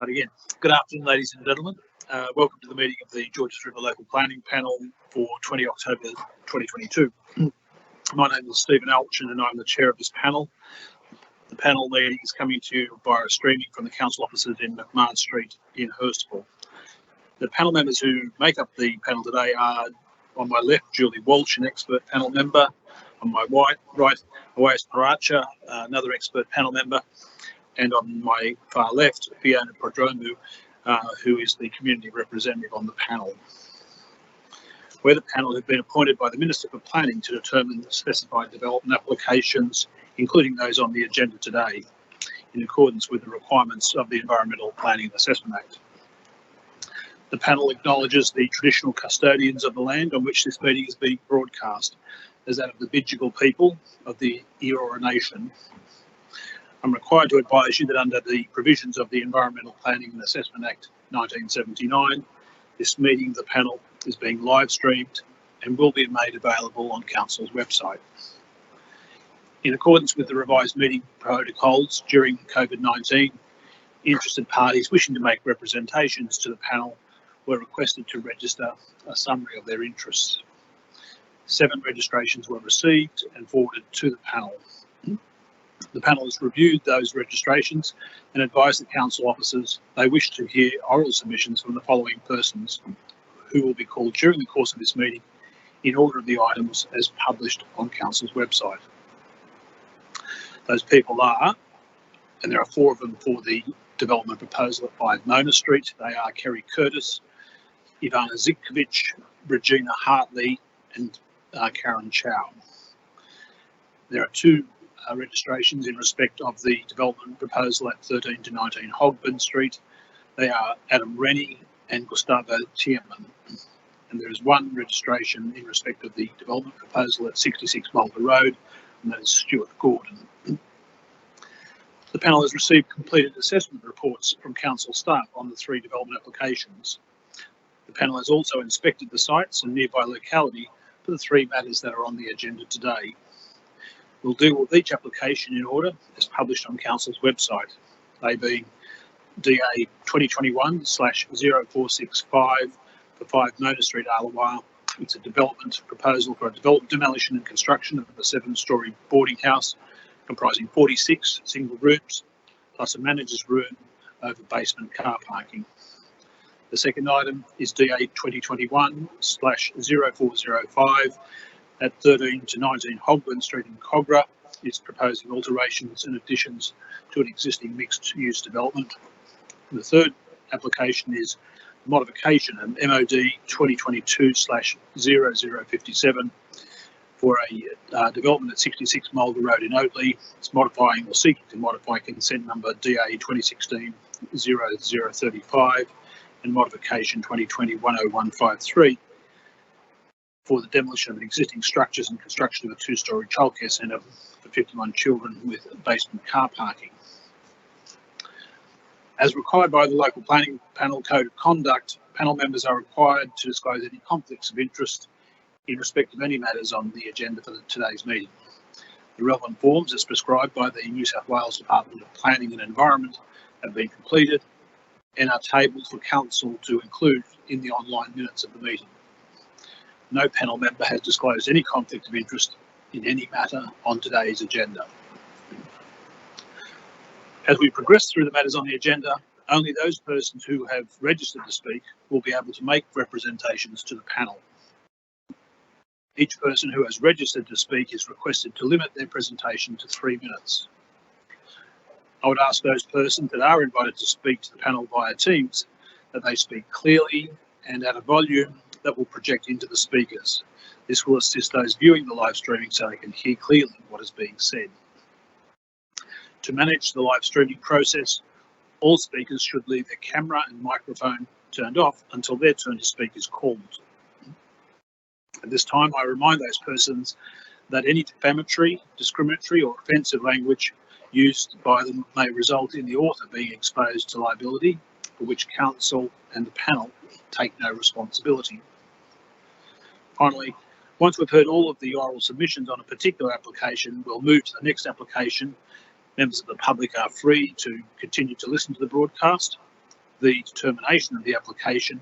Again, good afternoon, ladies and gentlemen. Welcome to the meeting of the Georges River Local Planning Panel for 20 October 2022. My name is Stephen Alchin and I'm the chair of this panel. The panel meeting is coming to you via streaming from the council offices in McMahon Street in Hurstville. The panel members who make up the panel today are, on my left, Julie Walsh, an expert panel member. On my right, Awais Paracha, another expert panel member. And on my far left, Fiona Prodromou, who is the community representative on the panel. Where the panel have been appointed by the Minister for Planning to determine the specified development applications, including those on the agenda today, in accordance with the requirements of the Environmental Planning and Assessment Act. The panel acknowledges the traditional custodians of the land on which this meeting is being broadcast, as that of the Bidjigal people of the Eora Nation. I'm required to advise you that under the provisions of the Environmental Planning and Assessment Act 1979, this meeting of the panel is being live streamed and will be made available on Council's website. In accordance with the revised meeting protocols during COVID-19, interested parties wishing to make representations to the panel were requested to register a summary of their interests. 7 registrations were received and forwarded to the panel. The panel has reviewed those registrations and advised the council officers they wish to hear oral submissions from the following persons, who will be called during the course of this meeting in order of the items as published on council's website. Those people are, and there are 4 of them for the development proposal at 5 Mona Street. They are Kerry Curtis, Ivana Zivkovic, Regina Hartley and Karen Chow. There are 2 registrations in respect of the development proposal at 13 to 19 Hogburn Street. They are Adam Rennie and Gustavo Tierman. And there is 1 registration in respect of the development proposal at 66 Mulder Road, and that is Stuart Gordon. The panel has received completed assessment reports from council staff on the 3 development applications. The panel has also inspected the sites and nearby locality for the 3 matters that are on the agenda today. We'll deal with each application in order as published on Council's website, they being DA 2021/0465 for 5 Mona Street, Alawa. It's a development proposal for a demolition and construction of a 7-storey boarding house comprising 46 single rooms plus a manager's room over basement car parking. The second item is DA 2021/0405 at 13 to 19 Hogburn Street in Cogra. It's proposing alterations and additions to an existing mixed-use development. And the third application is modification of MOD 2022/0057 for a development at 66 Mulder Road in Oatley. It's modifying or seeking to modify consent number DA 2016/0035 and modification 2020/10153 for the demolition of existing structures and construction of a 2-storey childcare centre for 51 children with basement car parking. As required by the Local Planning Panel Code of Conduct, panel members are required to disclose any conflicts of interest in respect of any matters on the agenda for today's meeting. The relevant forms, as prescribed by the New South Wales Department of Planning and Environment, have been completed and are tabled for council to include in the online minutes of the meeting. No panel member has disclosed any conflict of interest in any matter on today's agenda. As we progress through the matters on the agenda, only those persons who have registered to speak will be able to make representations to the panel. Each person who has registered to speak is requested to limit their presentation to 3 minutes. I would ask those persons that are invited to speak to the panel via Teams that they speak clearly and at a volume that will project into the speakers. This will assist those viewing the live streaming so they can hear clearly what is being said. To manage the live streaming process, all speakers should leave their camera and microphone turned off until their turn to speak is called. At this time, I remind those persons that any defamatory, discriminatory or offensive language used by them may result in the author being exposed to liability, for which council and the panel take no responsibility. Finally, once we've heard all of the oral submissions on a particular application, we'll move to the next application. Members of the public are free to continue to listen to the broadcast. the determination of the application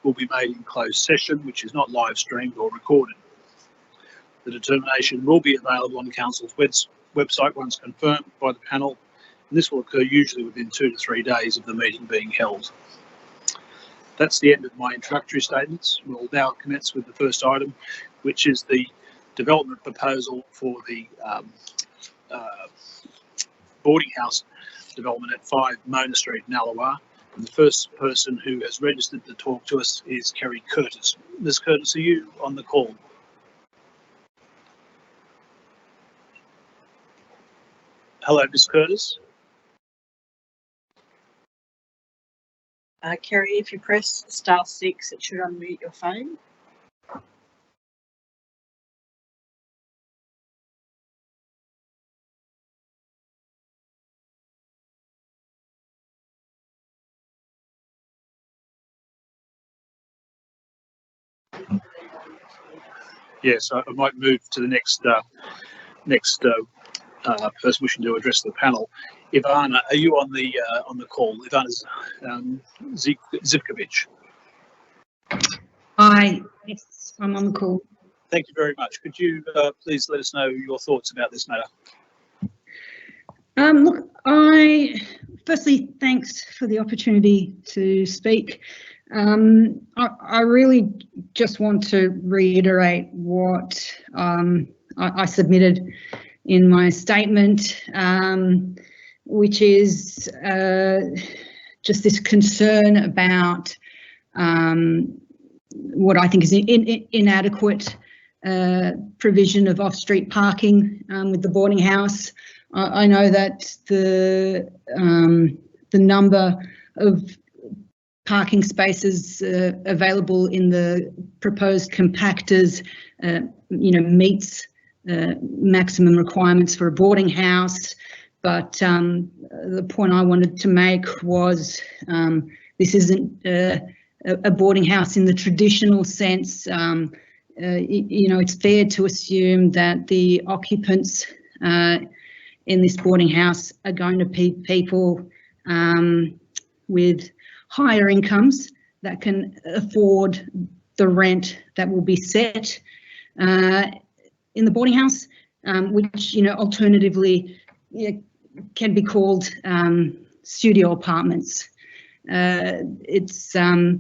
will be made in closed session, which is not live streamed or recorded. The determination will be available on the Council's website once confirmed by the panel, and this will occur usually within 2 to 3 days of the meeting being held. That's the end of my introductory statements. We'll now commence with the first item, which is the development proposal for the boarding house development at 5 Mona Street in Allawah. And the first person who has registered to talk to us is Kerry Curtis. Ms. Curtis, are you on the call? Hello, Ms. Curtis. Kerry, if you press *6, it should unmute your phone. Yes, I might move to the next person wishing to address the panel. Ivana, are you on the call? Ivana Zivkovic. Hi, yes, I'm on the call. Thank you very much. Could you please let us know your thoughts about this matter? Look, firstly, thanks for the opportunity to speak. I really just want to reiterate what I submitted in my statement, which is just this concern about what I think is inadequate provision of off-street parking with the boarding house. I know that the number of parking spaces available in the proposed compactors, meets maximum requirements for a boarding house. But the point I wanted to make was this isn't a boarding house in the traditional sense. It's fair to assume that the occupants in this boarding house are going to be people with higher incomes that can afford the rent that will be set in the boarding house, which alternatively can be called studio apartments. It's they're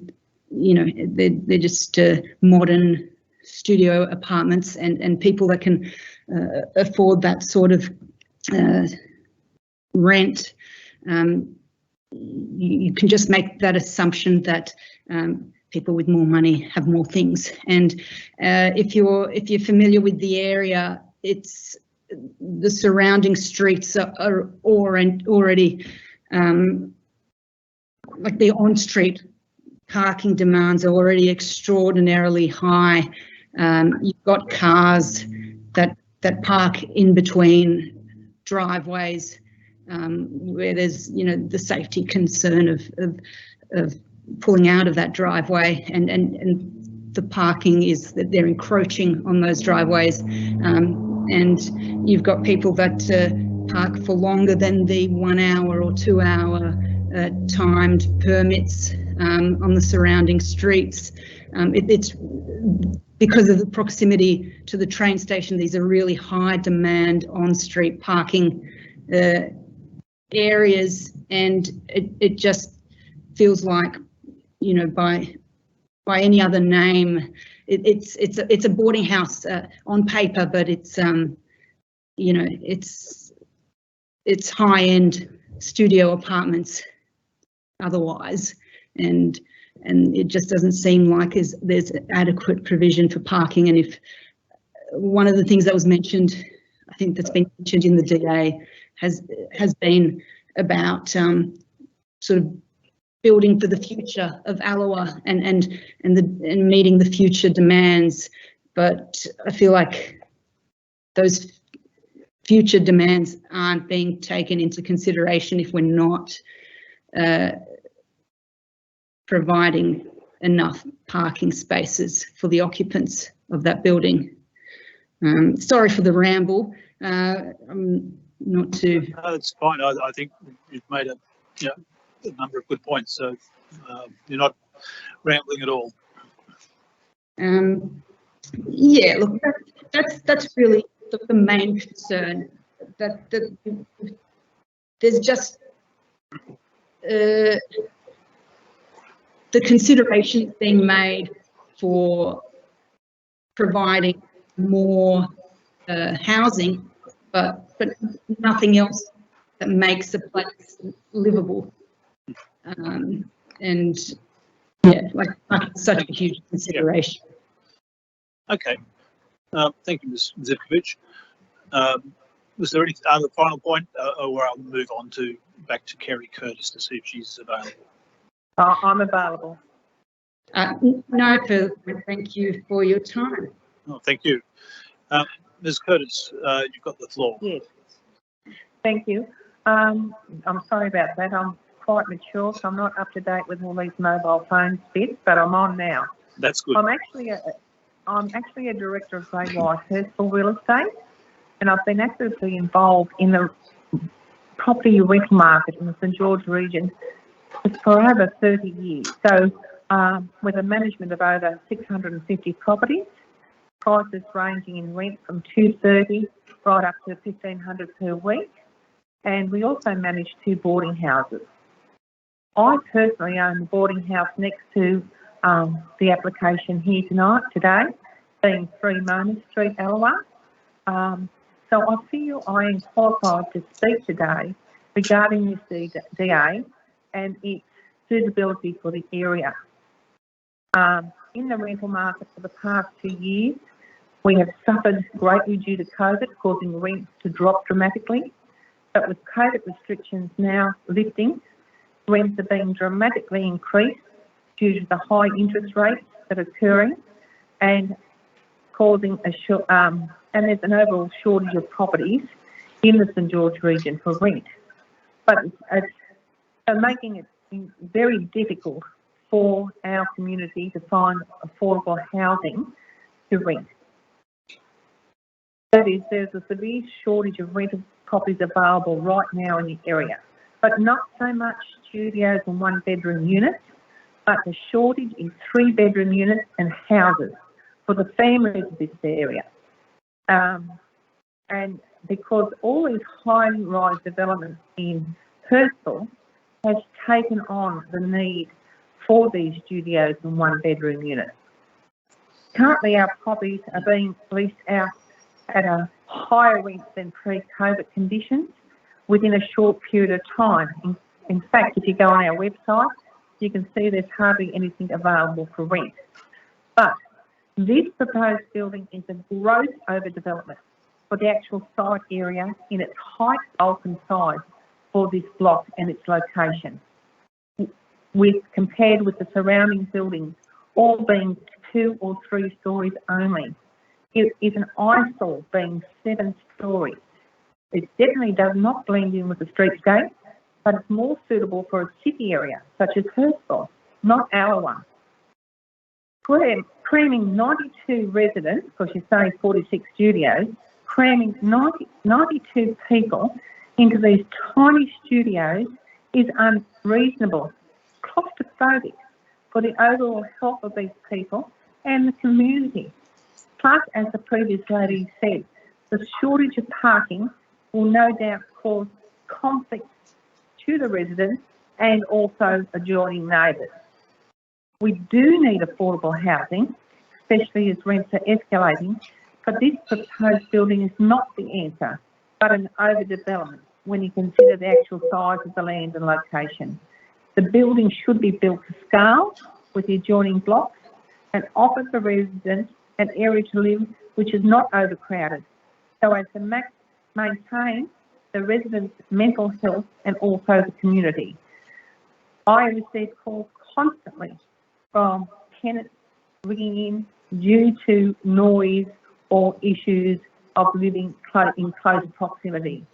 just modern studio apartments, and people that can afford that sort of rent, you can just make that assumption that people with more money have more things. And if you're familiar with the area, it's the surrounding streets are already like the on-street parking demands are already extraordinarily high. You've got cars that park in between driveways, where there's the safety concern of pulling out of that driveway, and the parking is that they're encroaching on those driveways, and you've got people that park for longer than the 1 hour or 2 hour timed permits on the surrounding streets. It's because of the proximity to the train station. These are really high demand on-street parking areas, and it just feels like, by any other name, it's a boarding house on paper, but it's it's high-end studio apartments otherwise, and it just doesn't seem like there's adequate provision for parking. And if one of the things that was mentioned, I think that's been mentioned in the DA, has been about sort of building for the future of Allawah and meeting the future demands. But I feel like those future demands aren't being taken into consideration if we're not providing enough parking spaces for the occupants of that building. Sorry for the ramble. I'm not too. No, it's fine. I think you've made a number of good points. So you're not rambling at all. Yeah, look, that's really the main concern. That there's just the considerations being made for providing more housing, but nothing else that makes the place livable. And yeah, like it's such a huge consideration. Okay. Thank you, Ms. Zivkovic. Was there any other final point, or I'll move on to back to Kerry Curtis to see if she's available? I'm available. No further. Thank you for your time. Oh, thank you. Ms. Curtis, you've got the floor. Yes. Thank you. I'm sorry about that. I'm quite mature, so I'm not up to date with all these mobile phone bits, but I'm on now. That's good. I'm actually a director of Grade White Hurstville Real Estate, and I've been actively involved in the property rental market in the St George region for over 30 years. So with a management of over 650 properties, prices ranging in rent from $230 right up to $1,500 per week, and we also manage 2 boarding houses. I personally own the boarding house next to the application here today, being 3 Mona Street, Allawah. So I feel I am qualified to speak today regarding this DA and its suitability for the area. In the rental market for the past 2 years, we have suffered greatly due to COVID, causing rents to drop dramatically. But with COVID restrictions now lifting, rents are being dramatically increased due to the high interest rates that are occurring and causing and there's an overall shortage of properties in the St George region for rent. But it's making it very difficult for our community to find affordable housing to rent. That is, there's a severe shortage of rental properties available right now in the area, but not so much studios and 1-bedroom units, but the shortage is 3-bedroom units and houses for the families of this area. And because all these high-rise developments in Hurstville has taken on the need for these studios and 1-bedroom units. Currently, our properties are being leased out at a higher rent than pre-COVID conditions within a short period of time. In fact, if you go on our website, you can see there's hardly anything available for rent. But this proposed building is a gross overdevelopment for the actual site area in its height, bulk and size for this block and its location, compared with the surrounding buildings all being 2 or 3 stories only. It is an eyesore being 7 stories. It definitely does not blend in with the streetscape, but it's more suitable for a city area such as Hurstville, not Allawah. Cramming 92 residents, because you're saying 46 studios, cramming 92 people into these tiny studios is unreasonable, claustrophobic for the overall health of these people and the community. Plus, as the previous lady said, the shortage of parking will no doubt cause conflict to the residents and also adjoining neighbours. We do need affordable housing, especially as rents are escalating, but this proposed building is not the answer, but an overdevelopment when you consider the actual size of the land and location. The building should be built to scale with the adjoining blocks and offer the residents an area to live which is not overcrowded, so as to maintain the residents' mental health and also the community. I receive calls constantly from tenants ringing in due to noise or issues of living in close proximity.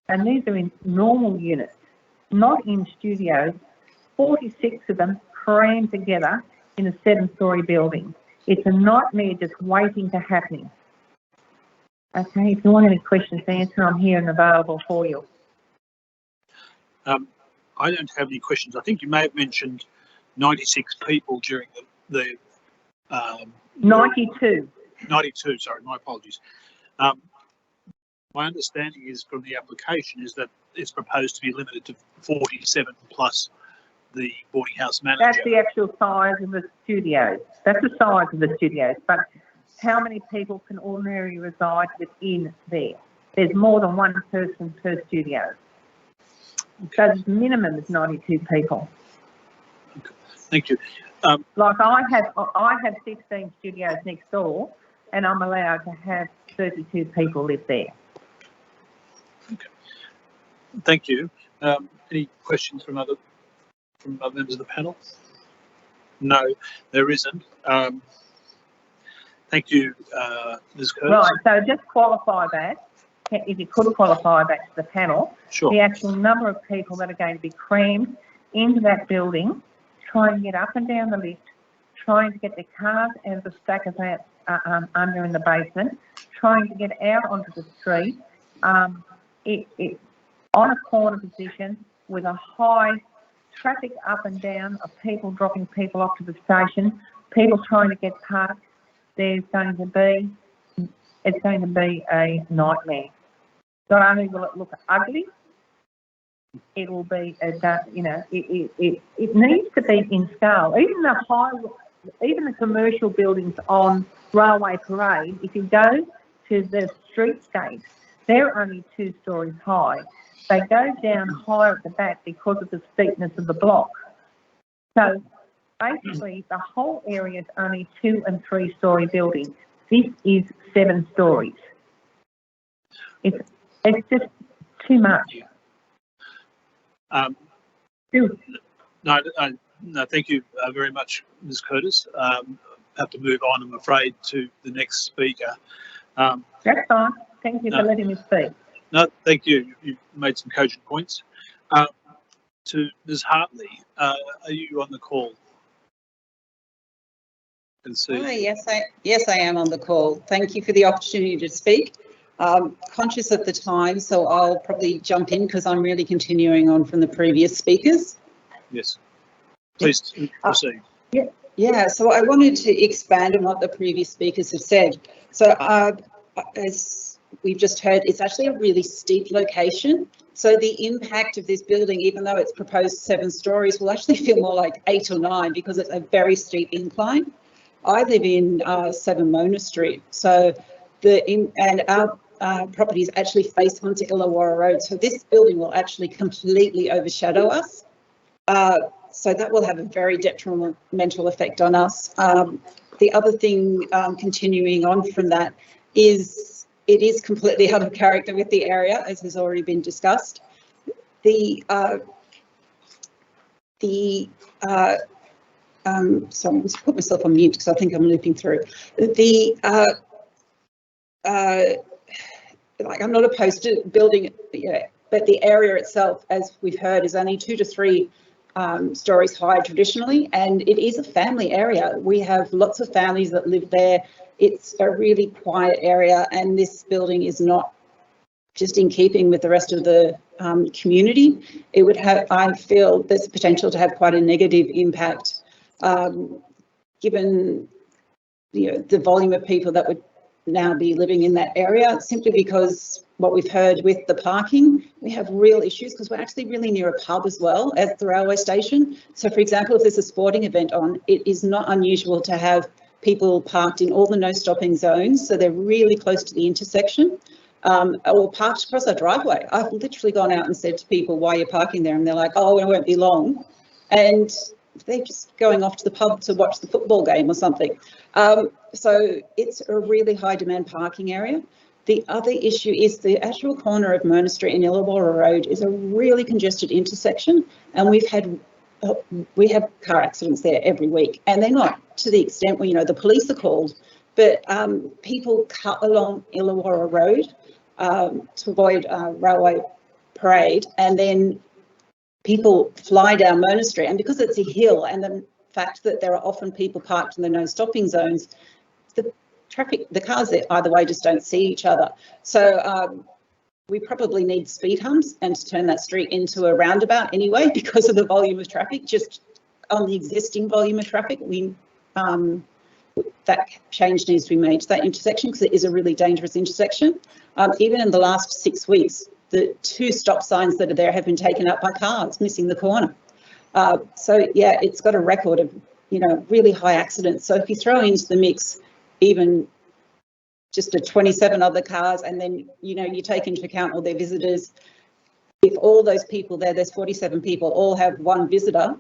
And these are in normal units, not in studios, 46 of them crammed together in a 7-story building. It's a nightmare just waiting to happen. Okay, if you want any questions to answer, I'm here and available for you. I don't have any questions. I think you may have mentioned 96 people during the 92. 92, sorry, my apologies. My understanding is from the application is that it's proposed to be limited to 47 plus the boarding house manager. That's the actual size of the studios. That's the size of the studios. But how many people can ordinarily reside within there? There's more than one person per studio. So the minimum is 92 people. Okay. Thank you. Like I have 16 studios next door, and I'm allowed to have 32 people live there. Okay. Thank you. Any questions from other members of the panel? No, there isn't. Thank you, Ms. Curtis. Right, so just qualify that, if you could qualify that to the panel, Sure. the actual number of people that are going to be crammed into that building, trying to get up and down the lift, trying to get their cars out of the stackers out under in the basement, trying to get out onto the street, it on a corner position with a high traffic up and down of people dropping people off to the station, people trying to get parked. It's going to be a nightmare. Not only will it look ugly, it will be it needs to be in scale. Even the commercial buildings on Railway Parade, if you go to the streetscape, they're only 2 stories high. They go down higher at the back because of the steepness of the block. So basically, the whole area is only 2 and 3 story buildings. This is 7 stories. It's just too much. No, thank you very much, Ms. Curtis. Have to move on, I'm afraid, to the next speaker. That's fine. Thank you for letting me speak. No, thank you. You made some cogent points. To Ms. Hartley, are you on the call? Hi, yes, I am on the call. Thank you for the opportunity to speak. Conscious of the time, so I'll probably jump in because I'm really continuing on from the previous speakers. Yes, please proceed. Yeah, so I wanted to expand on what the previous speakers have said. So as we've just heard, it's actually a really steep location. So the impact of this building, even though it's proposed 7 stories, will actually feel more like 8 or 9 because it's a very steep incline. I live in 7 Mona Street, so our properties actually face onto Illawarra Road. So this building will actually completely overshadow us. So that will have a very detrimental effect on us. The other thing, continuing on from that, is it is completely out of character with the area, as has already been discussed. Sorry, let's put myself on mute because I think I'm looping through. Like I'm not opposed to building, but the area itself, as we've heard, is only 2 to 3 stories high traditionally, and it is a family area. We have lots of families that live there. It's a really quiet area, and this building is not just in keeping with the rest of the community. It would have, I feel there's potential to have quite a negative impact given the volume of people that would now be living in that area, simply because what we've heard with the parking, we have real issues because we're actually really near a pub as well as the railway station. So for example, if there's a sporting event on, it is not unusual to have people parked in all the no stopping zones, so they're really close to the intersection, or parked across our driveway. I've literally gone out and said to people, why are you parking there? And they're like, oh, it won't be long. And they're just going off to the pub to watch the football game or something. So it's a really high demand parking area. The other issue is the actual corner of Mona Street and Illawarra Road is a really congested intersection, and we have car accidents there every week, and they're not to the extent where the police are called, but people cut along Illawarra Road to avoid Railway Parade, and then people fly down Mona Street, and because it's a hill and the fact that there are often people parked in the no stopping zones, the cars either way just don't see each other. So we probably need speed humps and to turn that street into a roundabout anyway because of the volume of traffic. Just on the existing volume of traffic, that change needs to be made to that intersection because it is a really dangerous intersection. Even in the last 6 weeks, the 2 stop signs that are there have been taken out by cars missing the corner. So yeah, it's got a record of, you know, really high accidents. So if you throw into the mix even just 27 other cars, and then, you know, you take into account all their visitors, if all those people there's 47 people, all have 1 visitor,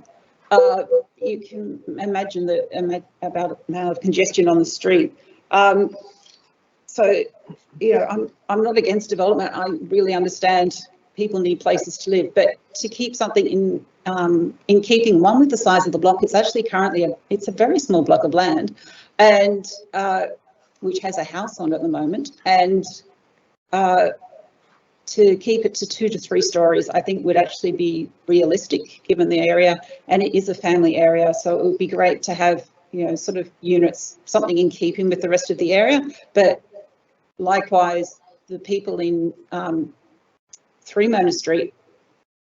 you can imagine the amount of congestion on the street. So, you know, I'm not against development. I really understand people need places to live, but to keep something in keeping, one, with the size of the block, it's actually currently it's a very small block of land, and which has a house on it at the moment, and to keep it to 2 to 3 stories, I think would actually be realistic given the area, and it is a family area, so it would be great to have, you know, sort of units, something in keeping with the rest of the area. But likewise, the people in 3 Mona Street,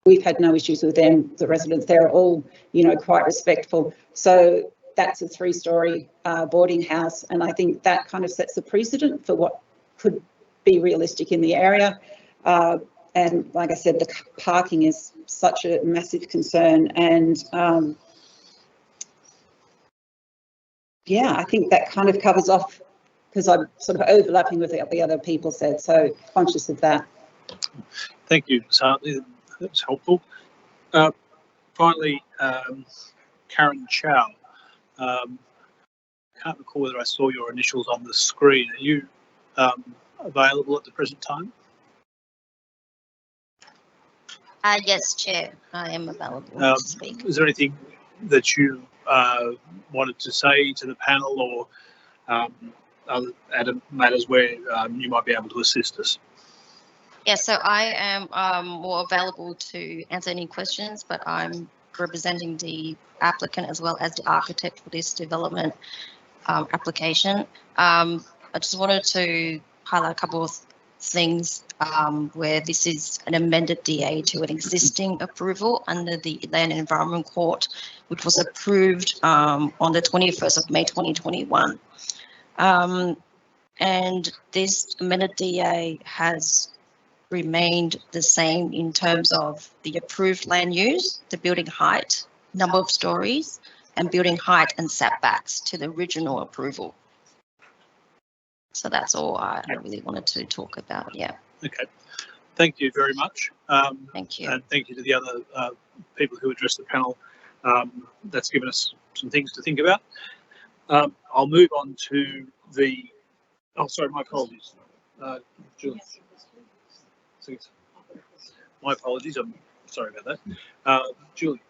we've had no issues with them. The residents there are all, you know, quite respectful. So that's a 3-story boarding house, and I think that kind of sets a precedent for what could be realistic in the area. And like I said, the parking is such a massive concern, and yeah, I think that kind of covers off, because I'm sort of overlapping with what the other people said, so conscious of that. Thank you, Sartney. That's helpful. Finally, Karen Chow. Can't recall whether I saw your initials on the screen. Are you available at the present time? Yes, Chair, I am available to speak. Is there anything that you wanted to say to the panel, or other matters where you might be able to assist us? Yeah, so I am more available to answer any questions, but I'm representing the applicant as well as the architect for this development application. I just wanted to highlight a couple of things where this is an amended DA to an existing approval under the Land and Environment Court, which was approved on the 21st of May 2021. And this amended DA has remained the same in terms of the approved land use, the building height, number of stories, and building height and setbacks to the original approval. So that's all I really wanted to talk about. Yeah. Okay. Thank you very much. Thank you. And thank you to the other people who addressed the panel. That's given us some things to think about. I'll move on to the. Oh, sorry, my apologies. Julie. My apologies. I'm sorry about that. Julie.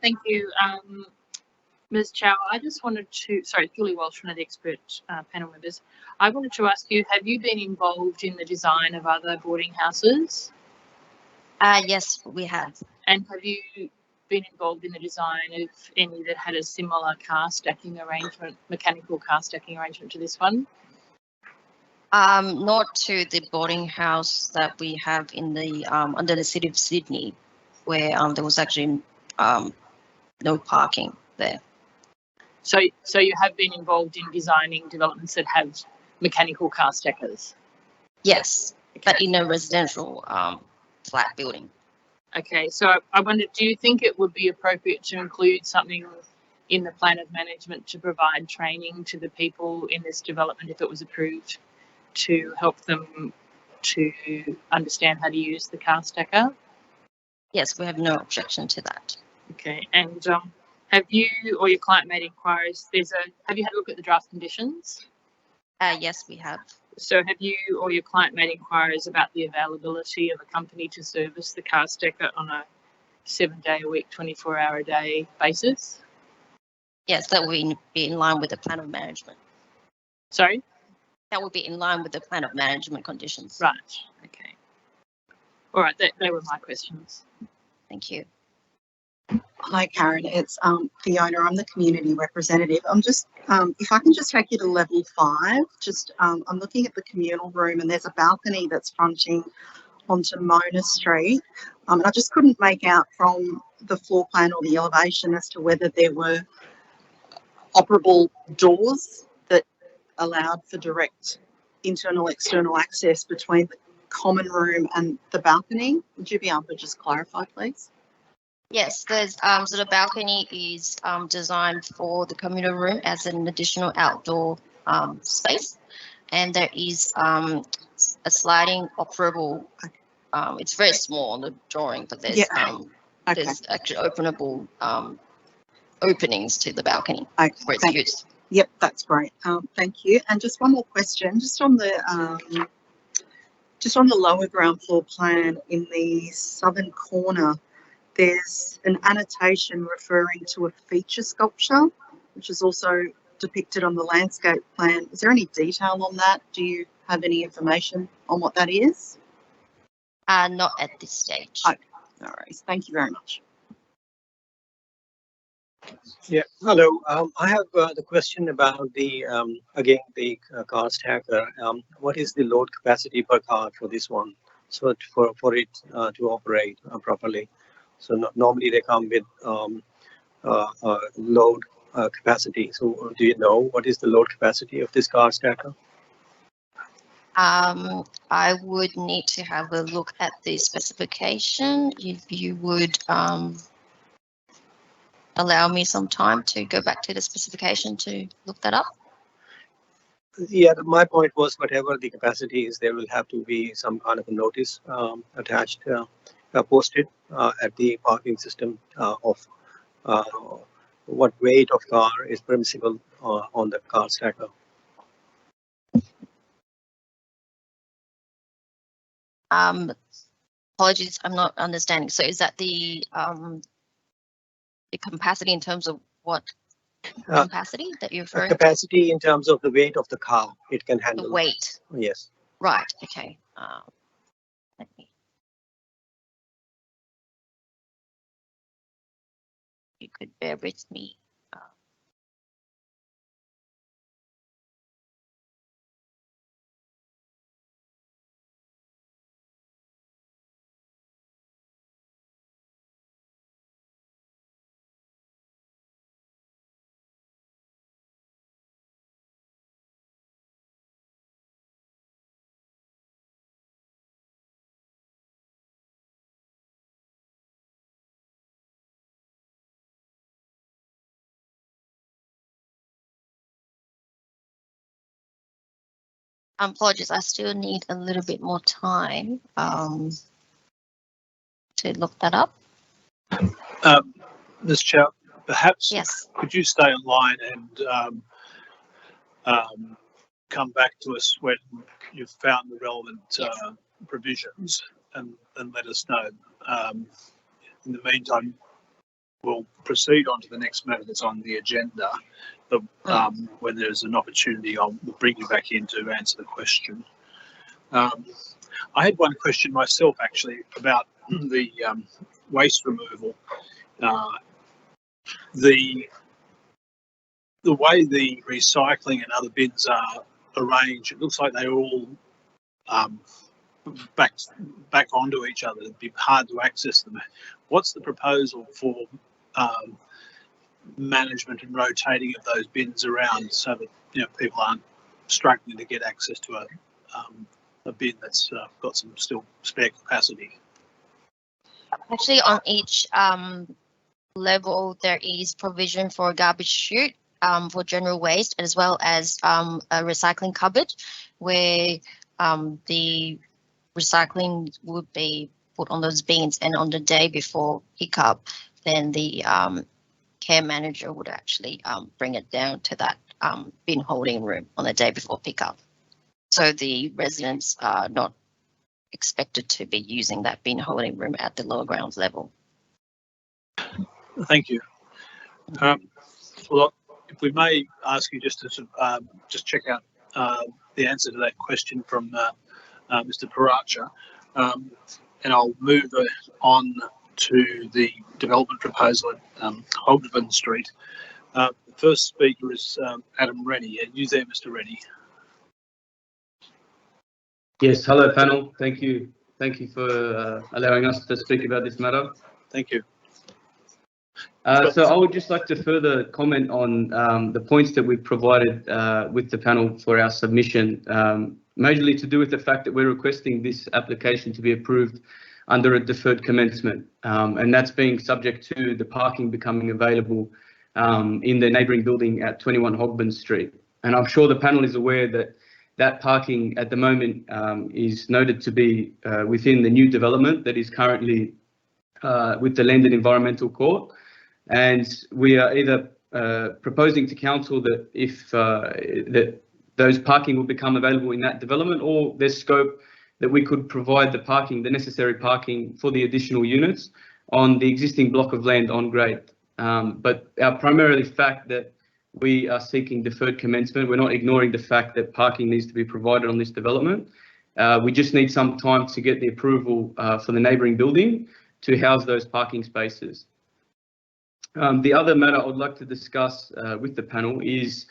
Thank you, Ms. Chow. I just wanted to, sorry, Julie Walsh, one of the expert panel members. I wanted to ask you, have you been involved in the design of other boarding houses? Yes, we have. And have you been involved in the design of any that had a similar car stacking arrangement, mechanical car stacking arrangement to this one? Not to the boarding house that we have in the under the City of Sydney, where there was actually no parking there. So you have been involved in designing developments that have mechanical car stackers? Yes, but in a residential flat building. Okay, so I wondered, do you think it would be appropriate to include something in the plan of management to provide training to the people in this development if it was approved, to help them to understand how to use the car stacker? Yes, we have no objection to that. Okay, and have you or your client made inquiries? Have you had a look at the draft conditions? Yes, we have. So have you or your client made inquiries about the availability of a company to service the car stacker on a 7-day-a-week, 24-hour-a-day basis? Yes, that would be in line with the plan of management. Sorry? That would be in line with the plan of management conditions. Right, okay. All right, they were my questions. Thank you. Hi, Karen. It's Fiona. I'm the community representative. I'm just, if I can just take you to level 5, just I'm looking at the communal room and there's a balcony that's fronting onto Mona Street. And I just couldn't make out from the floor plan or the elevation as to whether there were operable doors that allowed for direct internal external access between the common room and the balcony. Would you be able to just clarify, please? Yes, there's so the balcony is designed for the communal room as an additional outdoor space, and there is a sliding operable. It's very small on the drawing, but there's there's actually openable openings to the balcony where it's used. Yep, that's great. Thank you. And just one more question, just on the lower ground floor plan in the southern corner. There's an annotation referring to a feature sculpture, which is also depicted on the landscape plan. Is there any detail on that? Do you have any information on what that is? Not at this stage. Okay, no worries. Thank you very much. Yeah, hello. I have the question about the, again, the car stacker. What is the load capacity per car for this one? So for it to operate properly. So normally they come with load capacity. So do you know what is the load capacity of this car stacker? I would need to have a look at the specification. If you would allow me some time to go back to the specification to look that up. Yeah, my point was whatever the capacity is, there will have to be some kind of a notice attached, posted at the parking system of what weight of car is permissible on the car stacker. Apologies, I'm not understanding. So is that the capacity in terms of what capacity that you're referring capacity in terms of the weight of the car it can handle. The weight. Yes. Right. Okay. Let me. You could bear with me. Apologies, I still need a little bit more time to look that up. Ms. Chair, perhaps Yes. could you stay online and come back to us when you've found the relevant provisions and let us know. In the meantime, we'll proceed on to the next matter that's on the agenda. But when there's an opportunity, we'll bring you back in to answer the question. I had one question myself, actually, about the waste removal. The way the recycling and other bins are arranged, it looks like they're all back onto each other. It'd be hard to access them. What's the proposal for management and rotating of those bins around so that people aren't struggling to get access to a bin that's got some still spare capacity? Actually, on each level, there is provision for a garbage chute for general waste, as well as a recycling cupboard where the recycling would be put on those bins, and on the day before pickup, then the care manager would actually bring it down to that bin holding room on the day before pickup. So the residents are not expected to be using that bin holding room at the lower grounds level. Thank you. Well, if we may ask you just to just check out the answer to that question from Mr. Paracha, and I'll move on to the development proposal at Hogben Street. The first speaker is Adam Rennie. Are you there, Mr. Rennie? Yes, hello panel. Thank you. Thank you for allowing us to speak about this matter. Thank you. So I would just like to further comment on the points that we've provided with the panel for our submission, majorly to do with the fact that we're requesting this application to be approved under a deferred commencement, and that's being subject to the parking becoming available in the neighbouring building at 21 Hogben Street. And I'm sure the panel is aware that that parking at the moment is noted to be within the new development that is currently with the Land and Environmental Court. And we are either proposing to council that if that those parking will become available in that development, or there's scope that we could provide the parking, the necessary parking for the additional units on the existing block of land on grade. But our primarily fact that we are seeking deferred commencement, we're not ignoring the fact that parking needs to be provided on this development. We just need some time to get the approval for the neighbouring building to house those parking spaces. The other matter I would like to discuss with the panel is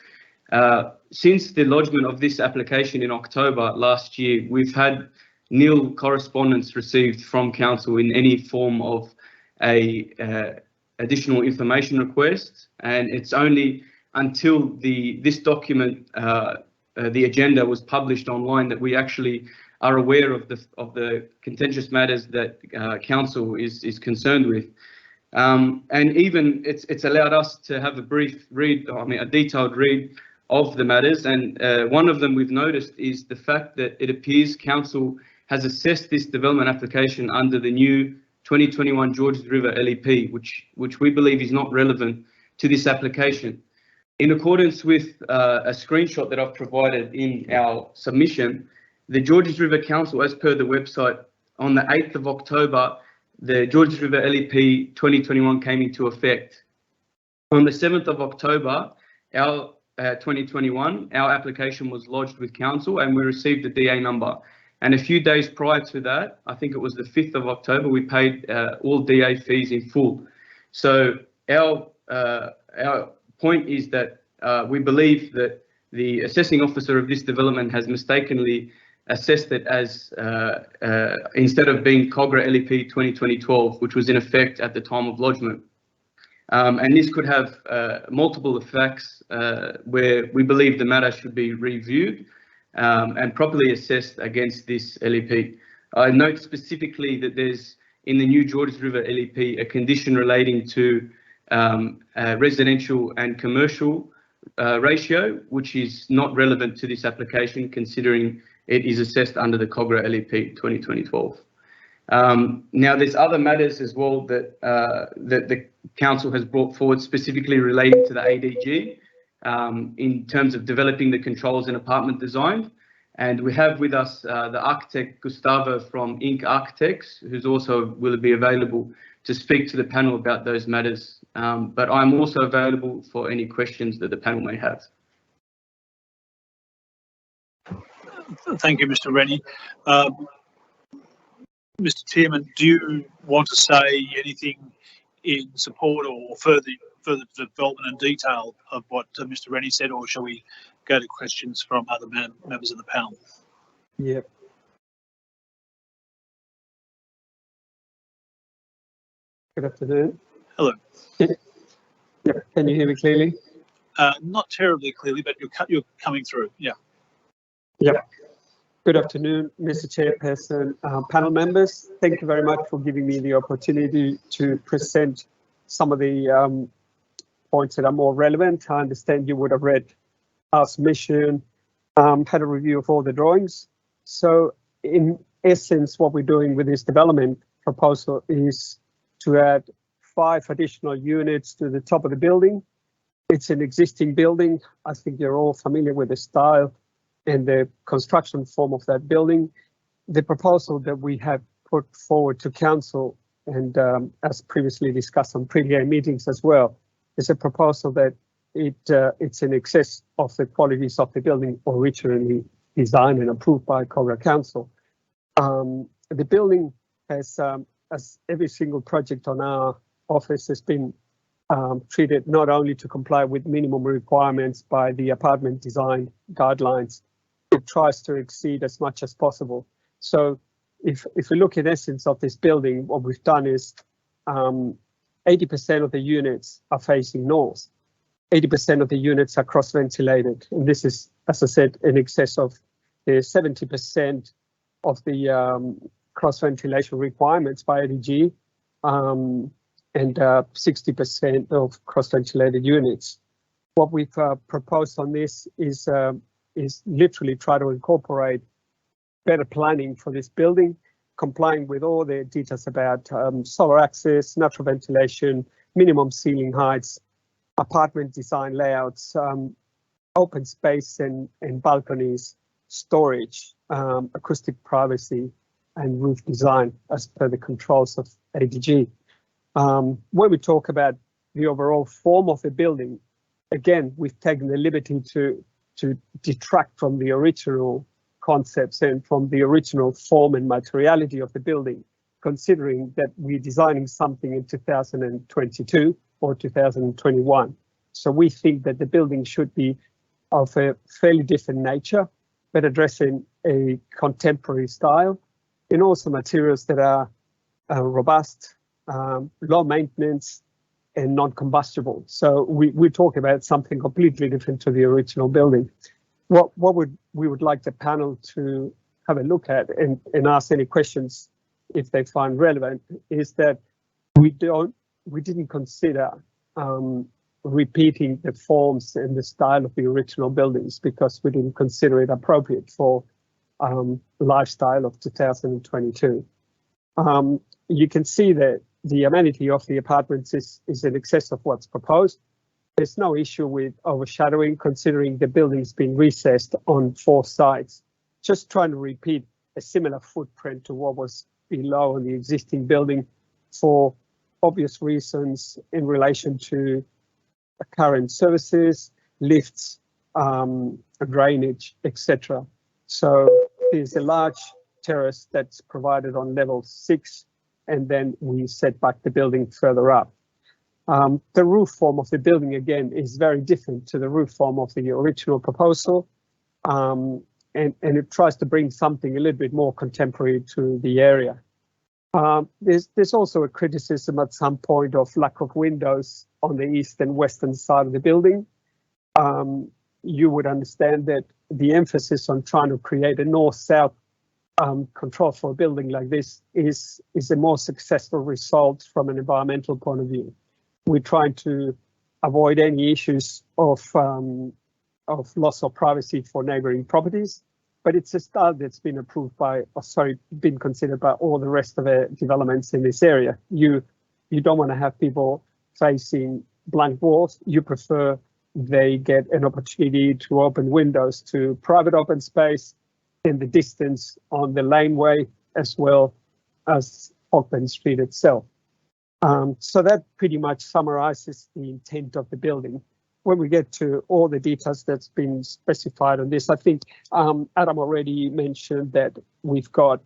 since the lodgement of this application in October last year, we've had nil correspondence received from council in any form of a additional information request, and it's only until this document, the agenda, was published online that we actually are aware of the contentious matters that council is concerned with. And even it's allowed us to have a brief read, a detailed read of the matters. And one of them we've noticed is the fact that it appears council has assessed this development application under the new 2021 Georges River LEP, which we believe is not relevant to this application. In accordance with a screenshot that I've provided in our submission, the Georges River Council, as per the website, on the 8th of October, the Georges River LEP 2021 came into effect. On the 7th of October, our 2021, our application was lodged with council and we received a DA number. And a few days prior to that, I think it was the 5th of October, we paid all DA fees in full. So our point is that we believe that the assessing officer of this development has mistakenly assessed it as instead of being COGRA LEP 2012, which was in effect at the time of lodgement. And this could have multiple effects where we believe the matter should be reviewed and properly assessed against this LEP. I note specifically that there's in the new Georges River LEP a condition relating to residential and commercial ratio, which is not relevant to this application considering it is assessed under the COGRA LEP 2012. Now, there's other matters as well that that the council has brought forward, specifically relating to the ADG in terms of developing the controls and apartment design. And we have with us the architect Gustavo from Inc. Architects, who's also will be available to speak to the panel about those matters. But I'm also available for any questions that the panel may have. Thank you, Mr. Rennie. Mr. Tierman, do you want to say anything in support or further development and detail of what Mr. Rennie said, or shall we go to questions from other members of the panel? Yep. Good afternoon. Hello. Yeah, can you hear me clearly? Not terribly clearly, but you're coming through. Yeah. Yeah. Good afternoon, Mr. Chairperson, panel members. Thank you very much for giving me the opportunity to present some of the points that are more relevant. I understand you would have read our submission, had a review of all the drawings. So in essence, what we're doing with this development proposal is to add 5 additional units to the top of the building. It's an existing building. I think you're all familiar with the style and the construction form of that building. The proposal that we have put forward to council, and as previously discussed on previous meetings as well, is a proposal that it's in excess of the qualities of the building originally designed and approved by COGRA Council. The building has as every single project on our office has been treated not only to comply with minimum requirements by the apartment design guidelines, it tries to exceed as much as possible. So if we look in essence of this building, what we've done is 80% of the units are facing north. 80% of the units are cross-ventilated. And this is, as I said, in excess of the 70% of the cross-ventilation requirements by ADG, and 60% of cross-ventilated units. What we've proposed on this is literally try to incorporate better planning for this building, complying with all the details about solar access, natural ventilation, minimum ceiling heights, apartment design layouts, open space and balconies, storage, acoustic privacy, and roof design as per the controls of ADG. When we talk about the overall form of the building, again, we've taken the liberty to detract from the original concepts and from the original form and materiality of the building, considering that we're designing something in 2022 or 2021. So we think that the building should be of a fairly different nature, but addressing a contemporary style in also materials that are robust, low maintenance, and non-combustible. So we talk about something completely different to the original building. What we would like the panel to have a look at and ask any questions if they find relevant is that we didn't consider repeating the forms and the style of the original buildings because we didn't consider it appropriate for lifestyle of 2022. You can see that the amenity of the apartments is in excess of what's proposed. There's no issue with overshadowing considering the building's been recessed on 4 sides. Just trying to repeat a similar footprint to what was below in the existing building for obvious reasons in relation to current services, lifts, drainage, etc. So there's a large terrace that's provided on level 6, and then we set back the building further up. The roof form of the building, again, is very different to the roof form of the original proposal, and it tries to bring something a little bit more contemporary to the area. There's also a criticism at some point of lack of windows on the east and western side of the building. You would understand that the emphasis on trying to create a north-south control for a building like this is a more successful result from an environmental point of view. We're trying to avoid any issues of loss of privacy for neighbouring properties, but it's a style that's been approved by, been considered by all the rest of the developments in this area. You don't want to have people facing blank walls. You prefer they get an opportunity to open windows to private open space in the distance on the laneway as well as Auckland Street itself. So that pretty much summarizes the intent of the building. When we get to all the details that's been specified on this, I think Adam already mentioned that we've got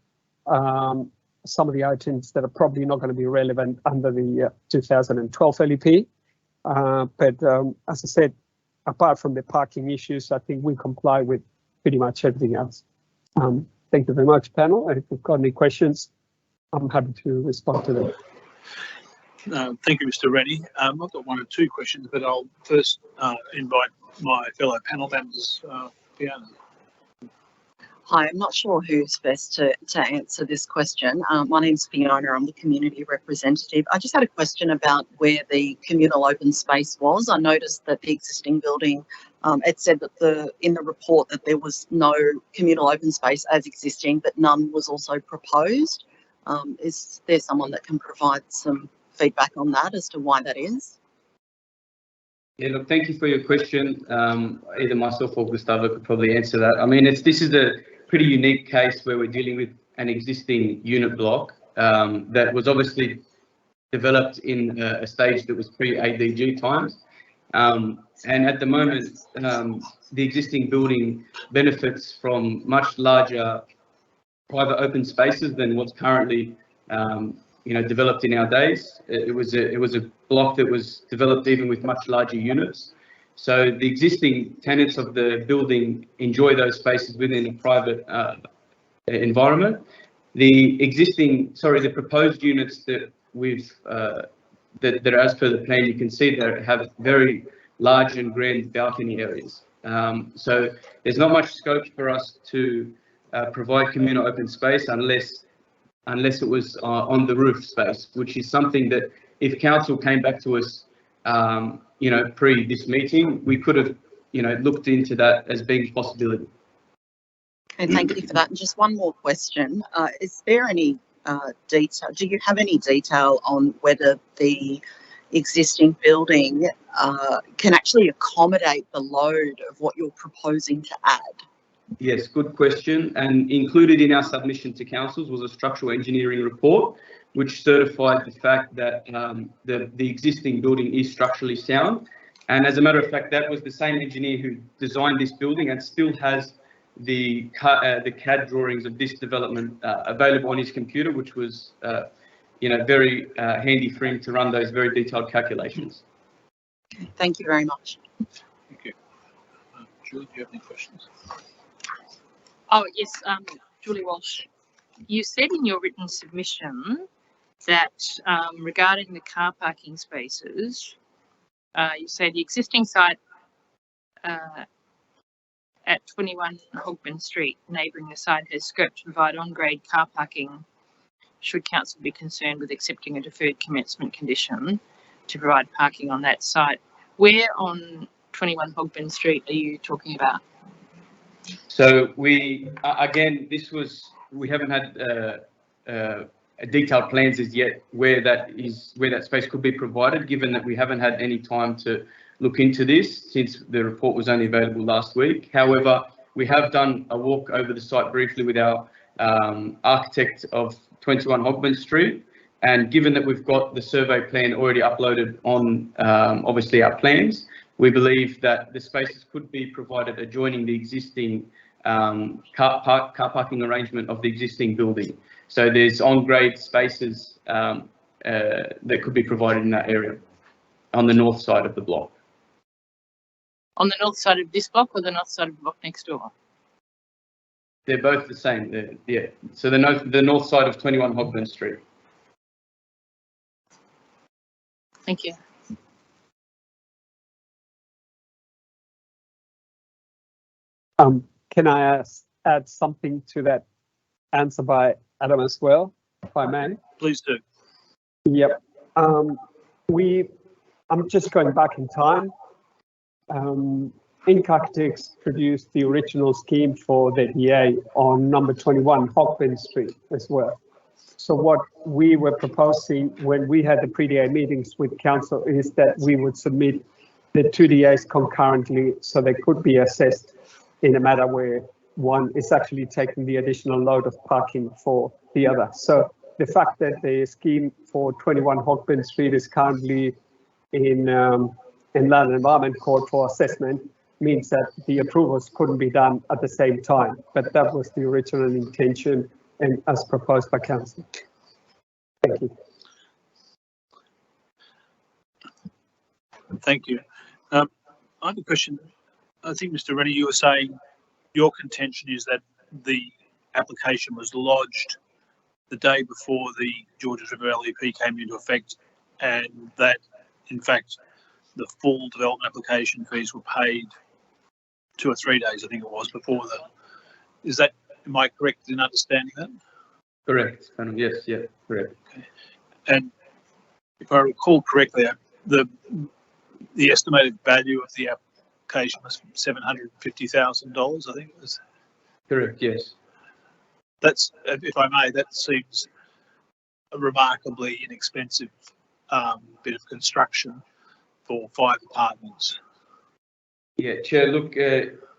some of the items that are probably not going to be relevant under the 2012 LEP. But as I said, apart from the parking issues, I think we comply with pretty much everything else. Thank you very much, panel. And if you've got any questions, I'm happy to respond to them. Thank you, Mr. Rennie. I've got 1 or 2 questions, but I'll first invite my fellow panel members, Fiona. Hi, I'm not sure who's best to answer this question. My name's Fiona, I'm the community representative. I just had a question about where the communal open space was. I noticed that the existing building, it said that in the report that there was no communal open space as existing, but none was also proposed. Is there someone that can provide some feedback on that as to why that is? Yeah, look, thank you for your question. Either myself or Gustavo could probably answer that. I mean, this is a pretty unique case where we're dealing with an existing unit block that was obviously developed in a stage that was pre-ADG times. And at the moment, the existing building benefits from much larger private open spaces than what's currently developed in our days. It was a block that was developed even with much larger units. So the existing tenants of the building enjoy those spaces within a private environment. The proposed units that that are as per the plan, you can see that have very large and grand balcony areas. So there's not much scope for us to provide communal open space unless it was on the roof space, which is something that if council came back to us, pre this meeting, we could have, looked into that as being a possibility. Okay, thank you for that. And just one more question. Is there any detail, do you have any detail on whether the existing building can actually accommodate the load of what you're proposing to add? Yes, good question. And included in our submission to councils was a structural engineering report, which certified the fact that the existing building is structurally sound. And as a matter of fact, that was the same engineer who designed this building and still has the CAD drawings of this development available on his computer, which was very handy for him to run those very detailed calculations. Okay, thank you very much. Thank you. Julie, do you have any questions? Oh, yes, Julie Walsh. You said in your written submission that regarding the car parking spaces, you say the existing site at 21 Hogben Street, neighbouring the site, has scope to provide on-grade car parking should council be concerned with accepting a deferred commencement condition to provide parking on that site. Where on 21 Hogben Street are you talking about? So we haven't had detailed plans as yet where that space could be provided, given that we haven't had any time to look into this since the report was only available last week. However, we have done a walk over the site briefly with our architect of 21 Hogben Street, and given that we've got the survey plan already uploaded on obviously our plans, we believe that the spaces could be provided adjoining the existing car parking arrangement of the existing building. So there's on-grade spaces that could be provided in that area on the north side of the block. On the north side of this block or the north side of the block next door? They're both the same. Yeah. So the north side of 21 Hogben Street. Thank you. Can I add something to that answer by Adam as well, if I may? Please do. Yep. I'm just going back in time. Inc Architects produced the original scheme for the DA on number 21 Hogben Street as well. So what we were proposing when we had the pre-DA meetings with council is that we would submit the two DAs concurrently so they could be assessed in a matter where one is actually taking the additional load of parking for the other. So the fact that the scheme for 21 Hogben Street is currently in Land and Environment Court for assessment means that the approvals couldn't be done at the same time, but that was the original intention and as proposed by council. Thank you. Thank you. I have a question. I think, Mr. Rennie, you were saying your contention is that the application was lodged the day before the Georges River LEP came into effect, and that, in fact, the full development application fees were paid 2 or 3 days, I think it was, before that. Is that, am I correct in understanding that? Correct. Yes, yeah, correct. Okay. And if I recall correctly, the estimated value of the application was $750,000, I think it was. Correct, yes. That's, if I may, that seems a remarkably inexpensive bit of construction for 5 apartments. Yeah, Chair, look,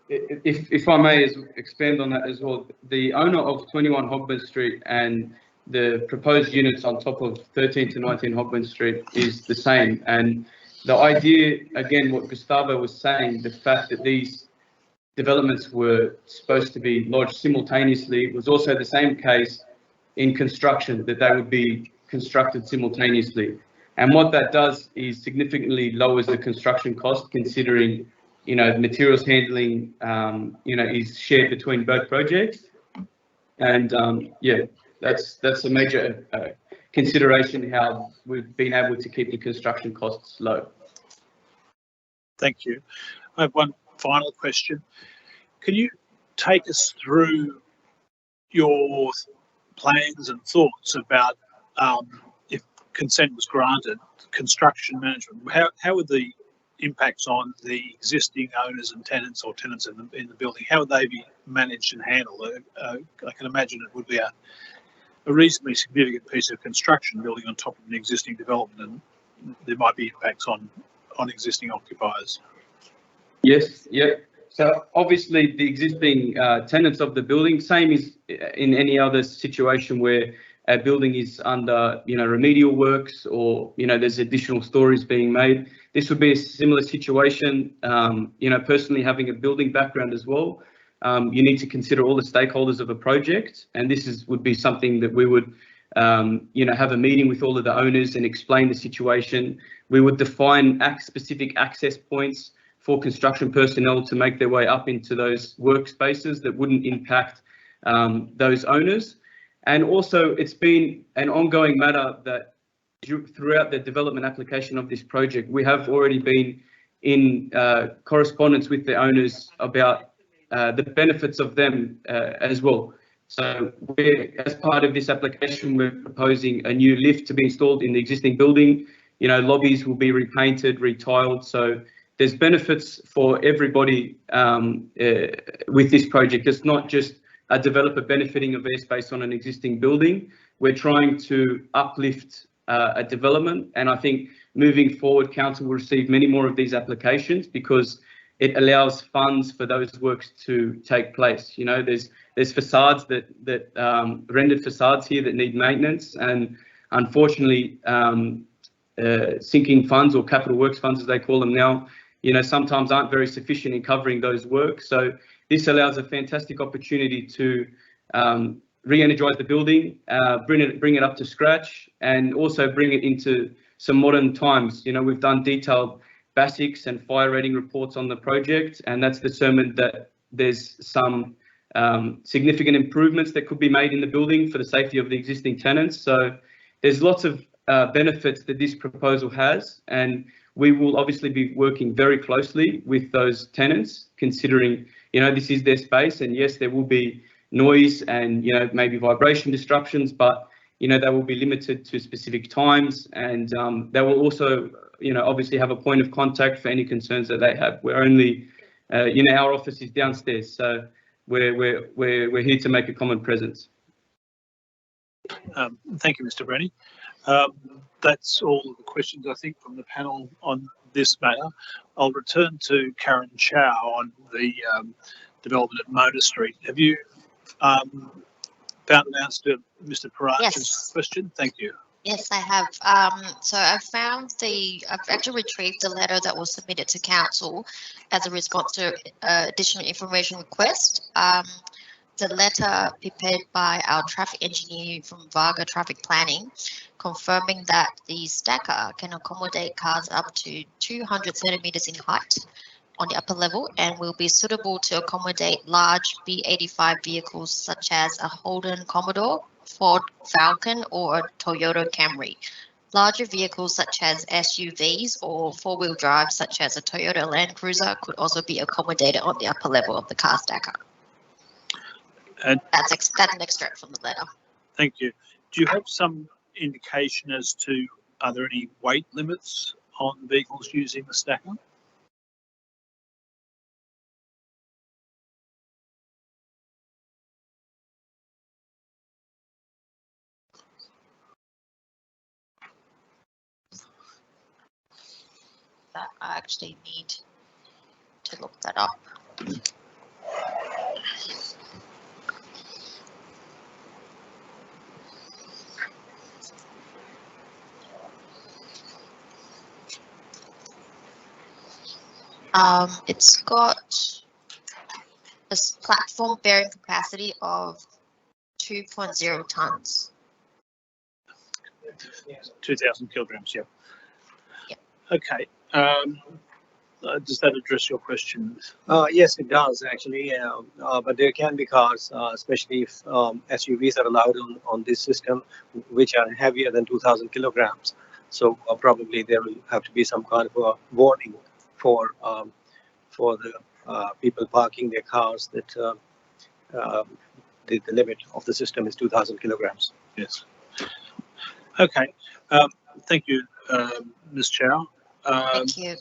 if I may expand on that as well, the owner of 21 Hogben Street and the proposed units on top of 13 to 19 Hogben Street is the same. And the idea, again, what Gustavo was saying, the fact that these developments were supposed to be lodged simultaneously was also the same case in construction, that they would be constructed simultaneously. And what that does is significantly lowers the construction cost, considering, materials handling, is shared between both projects. And that's a major consideration how we've been able to keep the construction costs low. Thank you. I have one final question. Can you take us through your plans and thoughts about if consent was granted, construction management? How would the impacts on the existing owners and tenants, or tenants in the building, how would they be managed and handled? I can imagine it would be a reasonably significant piece of construction building on top of an existing development, and there might be impacts on existing occupiers. Yes, yeah. So obviously the existing tenants of the building, same as in any other situation where a building is under, remedial works, or, there's additional stories being made. This would be a similar situation. Personally having a building background as well, you need to consider all the stakeholders of a project, and this would be something that we would, have a meeting with all of the owners and explain the situation. We would define specific access points for construction personnel to make their way up into those workspaces that wouldn't impact those owners. And also, it's been an ongoing matter that throughout the development application of this project, we have already been in correspondence with the owners about the benefits of them as well. So as part of this application, we're proposing a new lift to be installed in the existing building. Lobbies will be repainted, retiled. So there's benefits for everybody with this project. It's not just a developer benefiting of airspace on an existing building. We're trying to uplift a development, and I think moving forward, council will receive many more of these applications because it allows funds for those works to take place. There's facades that rendered facades here that need maintenance, and unfortunately, sinking funds, or capital works funds as they call them now, sometimes aren't very sufficient in covering those works. So this allows a fantastic opportunity to re-energise the building, bring it up to scratch, and also bring it into some modern times. We've done detailed BASIX and fire rating reports on the project, and that's determined that there's some significant improvements that could be made in the building for the safety of the existing tenants. So there's lots of benefits that this proposal has, and we will obviously be working very closely with those tenants, considering, this is their space, and yes, there will be noise and, maybe vibration disruptions, but, they will be limited to specific times, and they will also, obviously have a point of contact for any concerns that they have. We're only, our office is downstairs, so we're here to make a common presence. Thank you, Mr. Brenny. That's all of the questions, I think, from the panel on this matter. I'll return to Karen Chow on the development at Mona Street. Have you found an answer to Mr. Parach's question? Thank you. Yes, I have. So I've actually retrieved the letter that was submitted to council as a response to additional information request. The letter prepared by our traffic engineer from Varga Traffic Planning, confirming that the stacker can accommodate cars up to 200 centimetres in height on the upper level and will be suitable to accommodate large B85 vehicles such as a Holden Commodore, Ford Falcon or a Toyota Camry. Larger vehicles such as SUVs or four-wheel drive such as a Toyota Land Cruiser could also be accommodated on the upper level of the car stacker. And that's an extract from the letter. Thank you. Do you have some indication as to, are there any weight limits on vehicles using the stacker? That I actually need to look that up. It's got a platform bearing capacity of 2.0 tons. 2,000 kilograms, yeah. Yep. Okay. Does that address your question? Yes, it does actually, but there can be cars, especially if SUVs are allowed on this system, which are heavier than 2,000 kilograms. So probably there will have to be some kind of a warning for the people parking their cars that the limit of the system is 2,000 kilograms. Yes. Okay. Thank you, Ms. Chow. Thank you.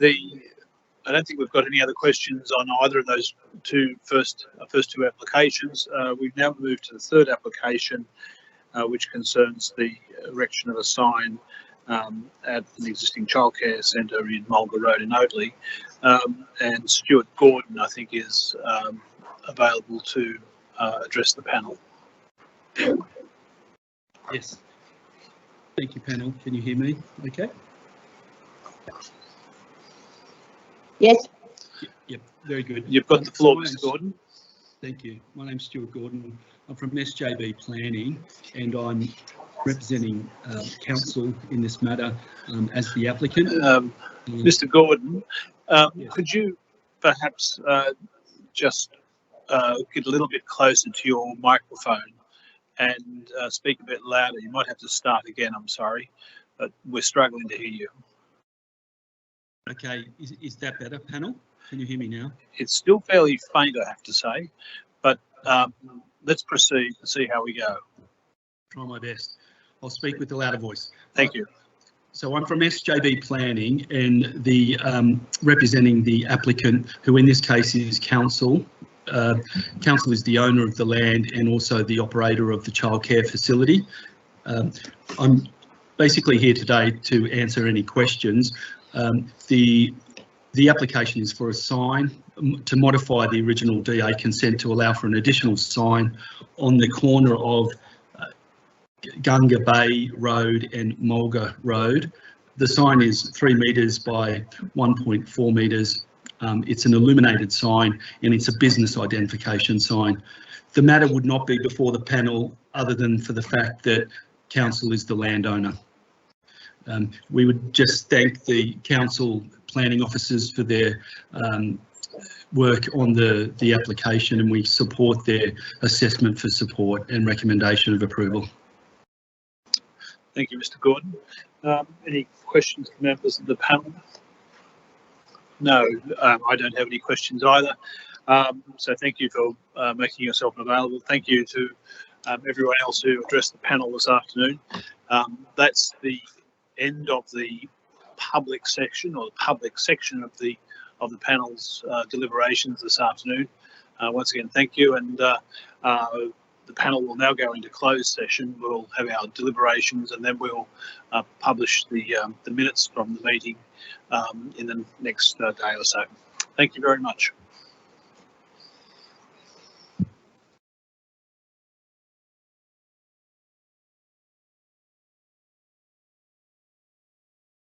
I don't think we've got any other questions on either of those first two applications. We've now moved to the third application, which concerns the erection of a sign at an existing childcare centre in Mulga Road in Oatley. And Stuart Gordon, I think, is available to address the panel. Yes. Thank you, panel. Can you hear me? Okay. Yes. Yep. Very good. You've got the floor, Mr. Gordon. Thank you. My name's Stuart Gordon. I'm from SJB Planning, and I'm representing council in this matter as the applicant. Mr. Gordon, Yes. could you perhaps just get a little bit closer to your microphone and speak a bit louder? You might have to start again, I'm sorry, but we're struggling to hear you. Okay, is that better, panel? Can you hear me now? It's still fairly faint, I have to say, but let's proceed and see how we go. Try my best. I'll speak with a louder voice. Thank you. So I'm from SJB Planning, and the representing the applicant, who in this case is council. Council is the owner of the land and also the operator of the childcare facility. I'm basically here today to answer any questions. The application is for a sign to modify the original DA consent to allow for an additional sign on the corner of Gunga Bay Road and Mulga Road. The sign is 3 metres by 1.4 metres. It's an illuminated sign and it's a business identification sign. The matter would not be before the panel other than for the fact that council is the landowner. We would just thank the council planning officers for their work on the application, and we support their assessment for support and recommendation of approval. Thank you, Mr. Gordon. Any questions from members of the panel? No, I don't have any questions either. So thank you for making yourself available. Thank you to everyone else who addressed the panel this afternoon. That's the end of the public section, or the public section of the panel's deliberations this afternoon. Once again, thank you, and the panel will now go into closed session. We'll have our deliberations, and then we'll publish the minutes from the meeting in the next day or so. Thank you very much.